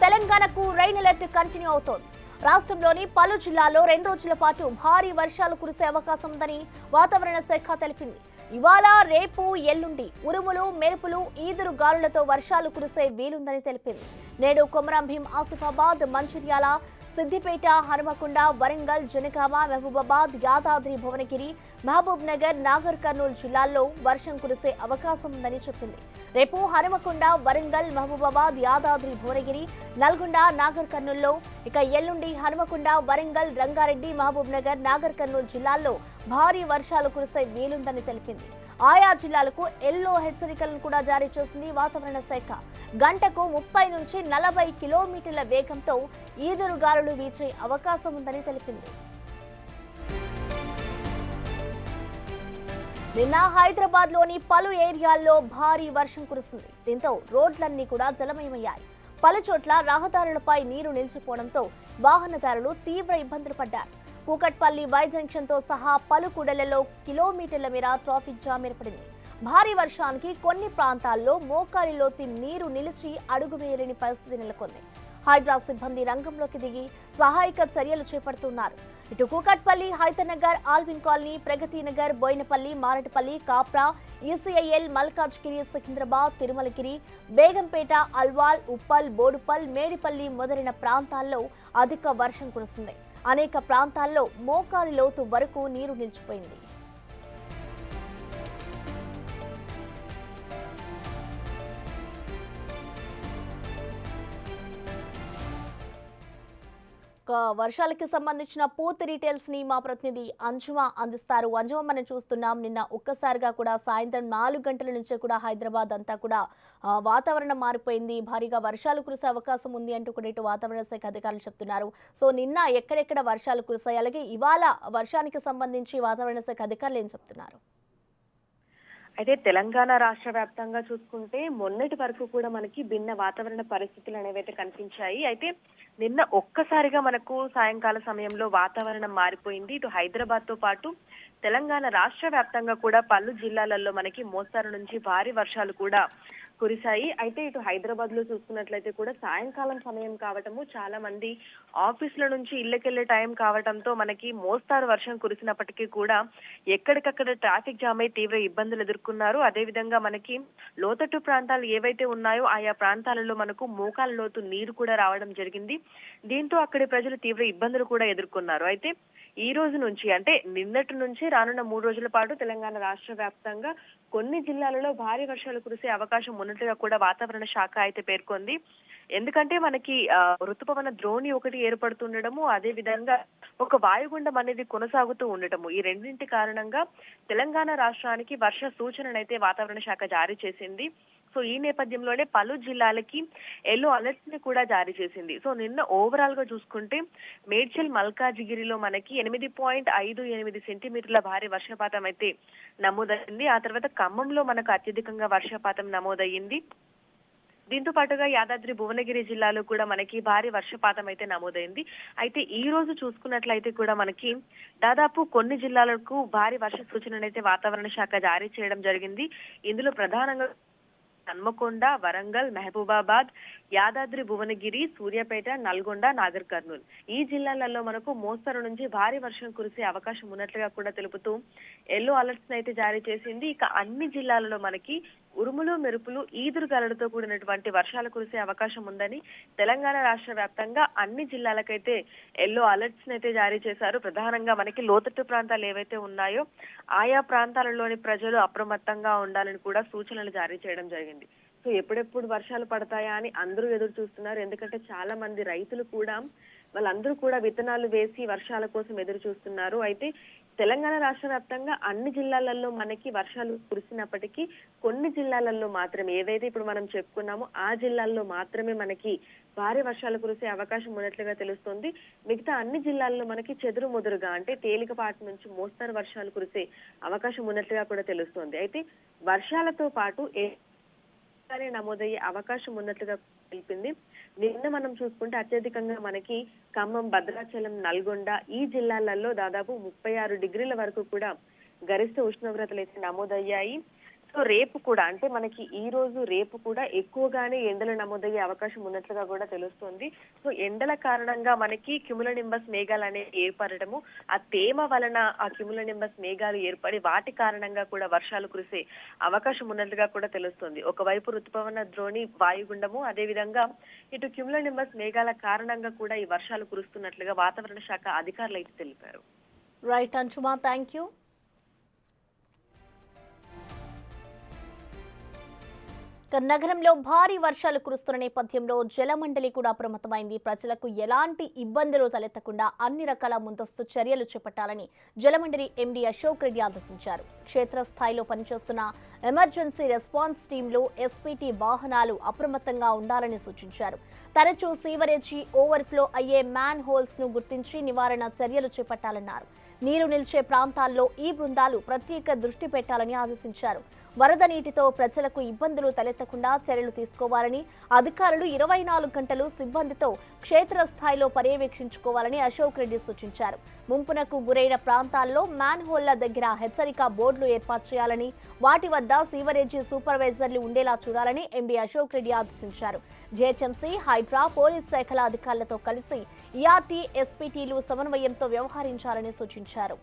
తెలంగాణకు rain alert continue అవుతోంది. రాష్ట్రంలోని పలు జిల్లాల్లో 2 రోజుల పాటు భారీ వర్షాలు కురిసే అవకాశం ఉందని వాతావరణ శాఖ తెలిపింది. ఇవాళ, రేపు, ఎల్లుండి ఉరుములు, మెరుపులు, ఈదురు గాలులతో వర్షాలు కురిసే వీలుందని తెలిపింది. నేడు కొమరంభీం, ఆసిఫాబాద్, మంచిర్యాల, సిద్దిపేట, హనుమకొండ, వరంగల్, జనగామ, మహబూబాబాద్, యాదాద్రి భువనగిరి, మహబూబ్ నగర్, నాగర్ కర్నూలు జిల్లాల్లో వర్షం కురిసే అవకాశం ఉందని చెప్పింది. రేపు హనుమకొండ, వరంగల్, మహబూబాబాద్, యాదాద్రి భువనగిరి, నల్గొండ, నాగర్ కర్నూల్లో, ఇక ఎల్లుండి హనుమకొండ, వరంగల్, రంగారెడ్డి, మహబూబ్ నగర్, నాగర్ కర్నూలు జిల్లాల్లో భారీ వర్షాలు కురిసే వీలుందని తెలిపింది. ఆయా జిల్లాలకు ఎల్లో హెచ్చరికలను కూడా జారీ చేసింది వాతావరణ శాఖ. గంటకు 30 నుంచి 40 కిలోమీటర్ల వేగంతో ఈదురు గాలులు వీచే అవకాశం ఉందని తెలిపింది. నిన్న హైదరాబాద్ లోని పలు ఏరియాల్లో భారీ వర్షం కురిసింది. దీంతో రోడ్లన్నీ కూడా జలమయమయ్యాయి. పలు చోట్ల రహదారులపై నీరు నిలిచిపోవడంతో వాహనదారులు తీవ్ర ఇబ్బందులు పడ్డారు. కూకట్పల్లి వై జంక్షన్ తో సహా పలు కూడళ్లలో కిలోమీటర్ల మేర ట్రాఫిక్ జామ్ ఏర్పడింది. భారీ వర్షానికి కొన్ని ప్రాంతాల్లో మోకాలిలోతి నీరు నిలిచి అడుగు వేయలేని పరిస్థితి నెలకొంది. హైడ్రా సిబ్బంది రంగంలోకి దిగి సహాయక చర్యలు చేపడుతున్నారు. ఇటు Kukatpally, Hayathnagar, Alvin colony, Pragathi Nagar, Boinapalli, మారటపల్లి, Kapra, ECIL, Malkajgiri, Secunderabad, Tirumalagiri, Begumpet, Alwal, Uppal, Boduppal, Medipalli మొదలైన ప్రాంతాల్లో అధిక వర్షం కురిసింది. అనేక ప్రాంతాల్లో మోకాలి లోతు వరకు నీరు నిలిచిపోయింది. వర్షాలకి సంబంధించిన పూర్తి డీటెయిల్స్ ని మా ప్రతినిధి అంజుమ అందిస్తారు. అంజుమ, మనం చూస్తున్నాం నిన్న ఒక్కసారిగా కూడా సాయంత్రం 4 గంటల నుంచే కూడా హైదరాబాద్ అంతా కూడా వాతావరణం మారిపోయింది. భారీగా వర్షాలు కురిసే అవకాశం ఉంది అంటూ కూడా ఇటు వాతావరణ శాఖ అధికారులు చెప్తున్నారు. సో నిన్న ఎక్కడెక్కడ వర్షాలు కురిసాయి, అలాగే ఇవాళ వర్షానికి సంబంధించి వాతావరణ శాఖ అధికారులు ఏం చెప్తున్నారు? అయితే తెలంగాణ రాష్ట్ర వ్యాప్తంగా చూసుకుంటే మొన్నటి వరకు కూడా మనకి భిన్న వాతావరణ పరిస్థితులు అనేవైతే కనిపించాయి. అయితే నిన్న ఒక్కసారిగా మనకు సాయంకాల సమయంలో వాతావరణం మారిపోయింది. ఇటు హైదరాబాద్ తో పాటు తెలంగాణ రాష్ట్ర వ్యాప్తంగా కూడా పలు జిల్లాలలో మనకి మోస్తరు నుంచి భారీ వర్షాలు కూడా కురిశాయి. అయితే ఇటు హైదరాబాద్ లో చూసుకున్నట్లయితే కూడా సాయంకాలం సమయం కావటము, చాలా మంది ఆఫీసుల నుంచి ఇళ్లకెళ్లే టైం కావడంతో మనకి మోస్తారు వర్షం కురిసినప్పటికీ కూడా ఎక్కడికక్కడ ట్రాఫిక్ జామ్ అయి తీవ్ర ఇబ్బందులు ఎదుర్కొన్నారు. అదేవిధంగా మనకి లోతట్టు ప్రాంతాలు ఏవైతే ఉన్నాయో ఆయా ప్రాంతాలలో మనకు మోకాల లోతు నీరు కూడా రావడం జరిగింది. దీంతో అక్కడి ప్రజలు తీవ్ర ఇబ్బందులు కూడా ఎదుర్కొన్నారు. అయితే ఈ రోజు నుంచి, అంటే నిన్నటి నుంచి రానున్న 3 రోజుల పాటు తెలంగాణ రాష్ట్ర వ్యాప్తంగా కొన్ని జిల్లాలలో భారీ వర్షాలు కురిసే అవకాశం ఉన్నట్లుగా కూడా వాతావరణ శాఖ అయితే పేర్కొంది. ఎందుకంటే మనకి ఋతుపవన ద్రోణి ఒకటి ఏర్పడుతుండటము, అదే విధంగా ఒక వాయుగుండం అనేది కొనసాగుతూ ఉండటము, ఈ రెండింటి కారణంగా తెలంగాణ రాష్ట్రానికి వర్ష సూచననైతే వాతావరణ శాఖ జారీ చేసింది. సో ఈ నేపథ్యంలోనే పలు జిల్లాలకి ఎల్లో అలర్ట్స్ ని కూడా జారీ చేసింది. సో నిన్న ఓవరాల్ గా చూసుకుంటే మేడ్చల్, మల్కాజిగిరిలో మనకి 8.58 సెంటీమీటర్ల భారీ వర్షపాతం అయితే నమోదైంది. ఆ తర్వాత ఖమ్మంలో మనకు అత్యధికంగా వర్షపాతం నమోదయ్యింది. దీంతో పాటుగా యాదాద్రి భువనగిరి జిల్లాలో కూడా మనకి భారీ వర్షపాతం అయితే నమోదైంది. అయితే ఈ రోజు చూసుకున్నట్లయితే కూడా మనకి దాదాపు కొన్ని జిల్లాలకు భారీ వర్ష సూచననైతే వాతావరణ శాఖ జారీ చేయడం జరిగింది. ఇందులో ప్రధానంగా హన్మకొండ, వరంగల్, మహబూబాబాద్, యాదాద్రి భువనగిరి, సూర్యాపేట, నల్గొండ, నాగర్ కర్నూల్ ఈ జిల్లాలలో మనకు మోస్తరు నుంచి భారీ వర్షం కురిసే అవకాశం ఉన్నట్లుగా కూడా తెలుపుతూ ఎల్లో అలర్ట్స్ అయితే జారీ చేసింది. ఇక అన్ని జిల్లాలలో మనకి ఉరుములు, మెరుపులు, ఈదురు గాలులతో కూడినటువంటి వర్షాలు కురిసే అవకాశం ఉందని తెలంగాణ రాష్ట్ర వ్యాప్తంగా అన్ని జిల్లాలకైతే ఎల్లో అలర్ట్స్ అయితే జారీ చేశారు. ప్రధానంగా మనకి లోతట్టు ప్రాంతాలు ఏవైతే ఉన్నాయో ఆయా ప్రాంతాలలోని ప్రజలు అప్రమత్తంగా ఉండాలని కూడా సూచనలు జారీ చేయడం జరిగింది. సో ఎప్పుడెప్పుడు వర్షాలు పడతాయా అని అందరూ ఎదురు చూస్తున్నారు. ఎందుకంటే చాలా మంది రైతులు కూడా వాళ్ళందరూ కూడా విత్తనాలు వేసి వర్షాల కోసం ఎదురు చూస్తున్నారు. అయితే తెలంగాణ రాష్ట్ర వ్యాప్తంగా అన్ని జిల్లాలలో మనకి వర్షాలు కురిసినప్పటికీ కొన్ని జిల్లాలలో మాత్రమే, ఏదైతే ఇప్పుడు మనం చెప్పుకున్నామో ఆ జిల్లాల్లో మాత్రమే మనకి భారీ వర్షాలు కురిసే అవకాశం ఉన్నట్లుగా తెలుస్తోంది. మిగతా అన్ని జిల్లాల్లో మనకి చెదురు ముదురుగా, అంటే తేలికపాటి నుంచి మోస్తరు వర్షాలు కురిసే అవకాశం ఉన్నట్లుగా కూడా తెలుస్తోంది. అయితే వర్షాలతో పాటు నమోదయ్యే అవకాశం ఉన్నట్లుగా తెలిపింది. నిన్న మనం చూసుకుంటే అత్యధికంగా మనకి ఖమ్మం, భద్రాచలం, నల్గొండ ఈ జిల్లాలలో దాదాపు 36 డిగ్రీల వరకు కూడా గరిష్ట ఉష్ణోగ్రతలు అయితే నమోదయ్యాయి. సో సో రేపు కూడా అంటే మనకి ఈ రోజు రేపు కూడా ఎక్కువగానే ఎండలు నమోదయ్యే అవకాశం ఉన్నట్లుగా కూడా తెలుస్తోంది. సో ఎండల కారణంగా మనకి క్యుములోనింబస్ మేఘాలు అనేవి ఏర్పడటము, ఆ తేమ వలన ఆ క్యుములోనింబస్ మేఘాలు ఏర్పడి వాటి కారణంగా కూడా వర్షాలు కురిసే అవకాశం ఉన్నట్లుగా కూడా తెలుస్తోంది. ఒకవైపు రుతుపవన ద్రోణి వాయుగుండము, అదేవిధంగా ఇటు క్యుములోనింబస్ మేఘాల కారణంగా కూడా ఈ వర్షాలు కురుస్తున్నట్లుగా వాతావరణ శాఖ అధికారులు అయితే తెలిపారు. రైట్ అంశుమా, థ్యాంక్ యూ. నగరంలో భారీ వర్షాలు కురుస్తున్న నేపథ్యంలో జలమండలి కూడా అప్రమత్తమైంది. ప్రజలకు ఎలాంటి ఇబ్బందులు తలెత్తకుండా అన్ని రకాల ముందస్తు చర్యలు చేపట్టాలని జలమండలి ఎండీ అశోక్ రెడ్డి ఆదేశించారు. క్షేత్రస్థాయిలో పనిచేస్తున్న ఎమర్జెన్సీ రెస్పాన్స్ టీంలు, ఎస్పీటీ వాహనాలు అప్రమత్తంగా ఉండాలని సూచించారు. తరచూ సీవరేజీ ఓవర్ఫ్లో అయ్యే మ్యాన్ హోల్స్ ను గుర్తించి నివారణ చర్యలు చేపట్టాలన్నారు. నీరు నిలిచే ప్రాంతాల్లో ఈ బృందాలు ప్రత్యేక దృష్టి పెట్టాలని ఆదేశించారు. వరద నీటితో ప్రజలకు ఇబ్బందులు తలెత్తకుండా చర్యలు తీసుకోవాలని అధికారులు 24 గంటలు సిబ్బందితో క్షేత్రస్థాయిలో పర్యవేక్షించుకోవాలని అశోక్ రెడ్డి సూచించారు. ముంపునకు గురైన ప్రాంతాల్లో మ్యాన్ హోళ్ల దగ్గర హెచ్చరిక బోర్డులు ఏర్పాటు చేయాలని, వాటి వద్ద సీవరేజీ సూపర్వైజర్లు ఉండేలా చూడాలని ఎండీ అశోక్ రెడ్డి ఆదేశించారు. జీహెచ్ఎంసీ, హైడ్రా, పోలీస్ శాఖల అధికారులతో కలిసి ఈఆర్టీ, ఎస్పీటీలు సమన్వయంతో వ్యవహరించాలని సూచించారు.